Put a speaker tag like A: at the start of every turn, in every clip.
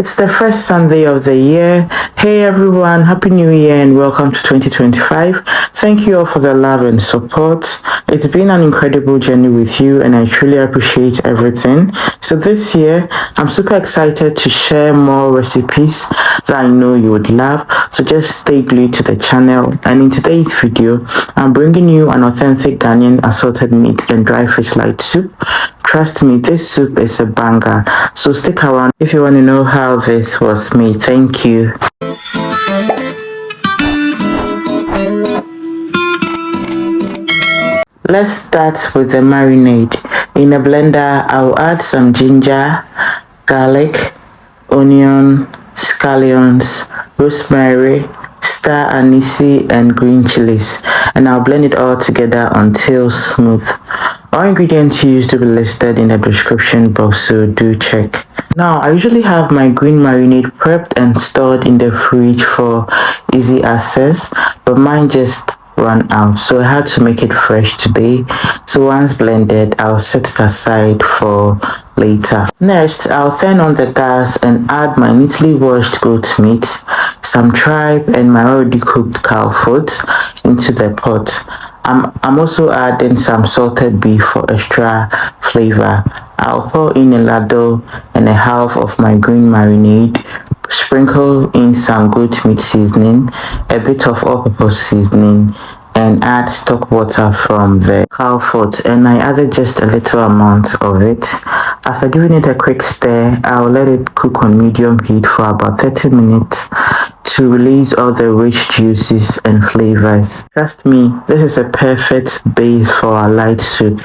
A: It's the first Sunday of the year. Hey everyone, Happy New Year and welcome to 2025. Thank you all for the love and support. It's been an incredible journey with you and I truly appreciate everything. So this year, I'm super excited to share more recipes that I know you would love. So just stay glued to the channel. And in today's video, I'm bringing you an authentic Ghanaian assorted meat and dry fish light soup. Trust me, this soup is a banger. So stick around if you want to know how this was made. Thank you. Let's start with the marinade. In a blender, I'll add some ginger, garlic, onion, scallions, rosemary, star anise, and green chilies, and I'll blend it all together until smooth. All ingredients used will be listed in the description box, so do check. Now, I usually have my green marinade prepped and stored in the fridge for easy access, but mine just ran out, so I had to make it fresh today. So once blended, I'll set it aside for later. Next, I'll turn on the gas and add my neatly washed goat meat, some tripe, and my already cooked cow foot into the pot. I'm also adding some salted beef for extra flavor. I'll pour in a ladle and a half of my green marinade, sprinkle in some goat meat seasoning, a bit of all-purpose seasoning, and add stock water from the cow foot, and I added just a little amount of it. After giving it a quick stir, I'll let it cook on medium heat for about 30 minutes to release all the rich juices and flavors. Trust me, this is a perfect base for a light soup.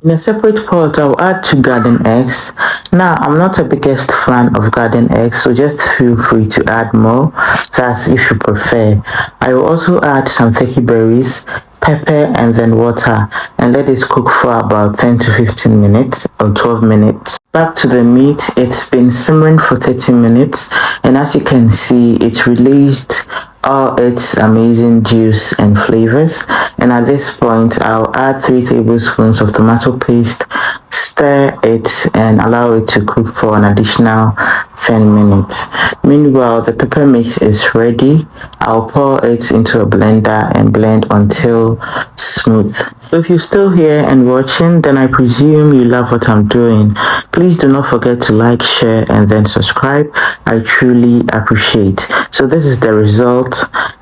A: In a separate pot, I'll add 2 garden eggs. Now, I'm not a biggest fan of garden eggs, so just feel free to add more. That's if you prefer. I will also add some turkey berries, pepper, and then water, and let it cook for about 10 to 15 minutes or 12 minutes. Back to the meat, it's been simmering for 30 minutes, and as you can see, it released all its amazing juice and flavors. And at this point, I'll add 3 tablespoons of tomato paste, stir it, and allow it to cook for an additional 10 minutes. Meanwhile, the pepper mix is ready. I'll pour it into a blender and blend until smooth. So if you're still here and watching, then I presume you love what I'm doing. Please do not forget to like, share, and then subscribe. I truly appreciate. So this is the result.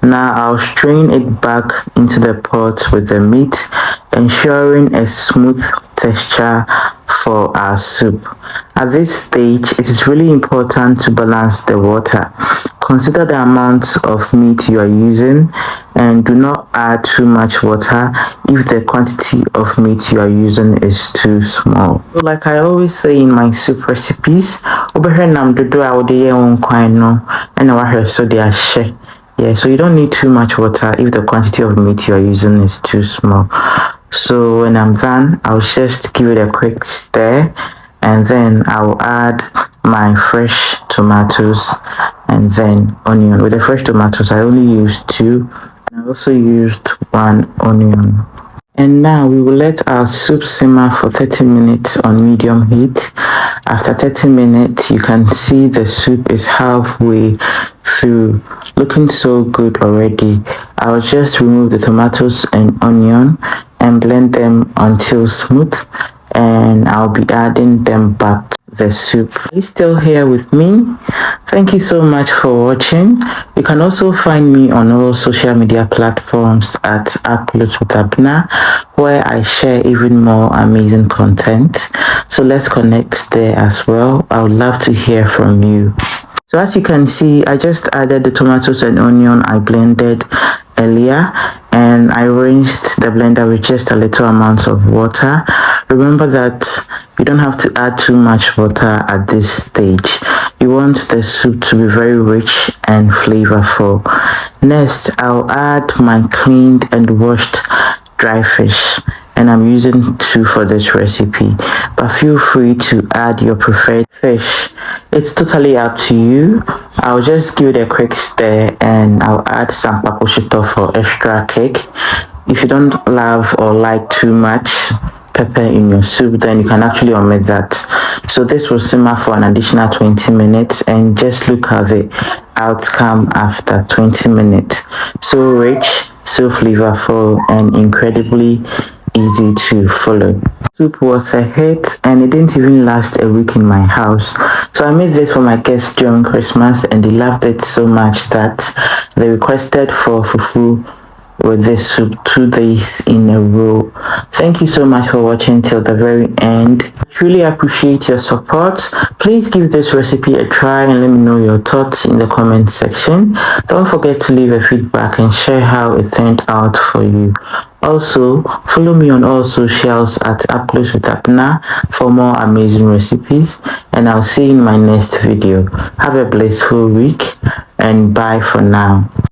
A: Now I'll strain it back into the pot with the meat, ensuring a smooth texture for our soup. At this stage, it is really important to balance the water. Consider the amount of meat you are using and do not add too much water if the quantity of meat you are using is too small. So like I always say in my soup recipes, yeah, so you don't need too much water if the quantity of meat you are using is too small. So when I'm done, I'll just give it a quick stir, and then I'll add my fresh tomatoes and then onion. With the fresh tomatoes, I only used 2, and I also used 1 onion. And now we will let our soup simmer for 30 minutes on medium heat. After 30 minutes, you can see the soup is halfway through, looking so good already. I'll just remove the tomatoes and onion and blend them until smooth, and I'll be adding them back to the soup. Are you still here with me? Thank you so much for watching. You can also find me on all social media platforms at Uploads with Abna, where I share even more amazing content. So let's connect there as well. I would love to hear from you. So as you can see, I just added the tomatoes and onion I blended earlier, and I rinsed the blender with just a little amount of water. Remember that you don't have to add too much water at this stage. You want the soup to be very rich and flavorful. Next, I'll add my cleaned and washed dry fish, and I'm using 2 for this recipe, but feel free to add your preferred fish. It's totally up to you. I'll just give it a quick stir, and I'll add some paposhito for extra kick. If you don't love or like too much pepper in your soup, then you can actually omit that. So this will simmer for an additional 20 minutes, and just look at the outcome after 20 minutes. So rich, so flavorful, and incredibly easy to follow. Soup was a hit, and it didn't even last a week in my house. So I made this for my guests during Christmas, and they loved it so much that they requested for fufu with this soup 2 days in a row. Thank you so much for watching till the very end. I truly appreciate your support. Please give this recipe a try and let me know your thoughts in the comment section. Don't forget to leave a feedback and share how it turned out for you. Also, follow me on all socials at Uploads with Abna for more amazing recipes, and I'll see you in my next video. Have a blissful week, and bye for now.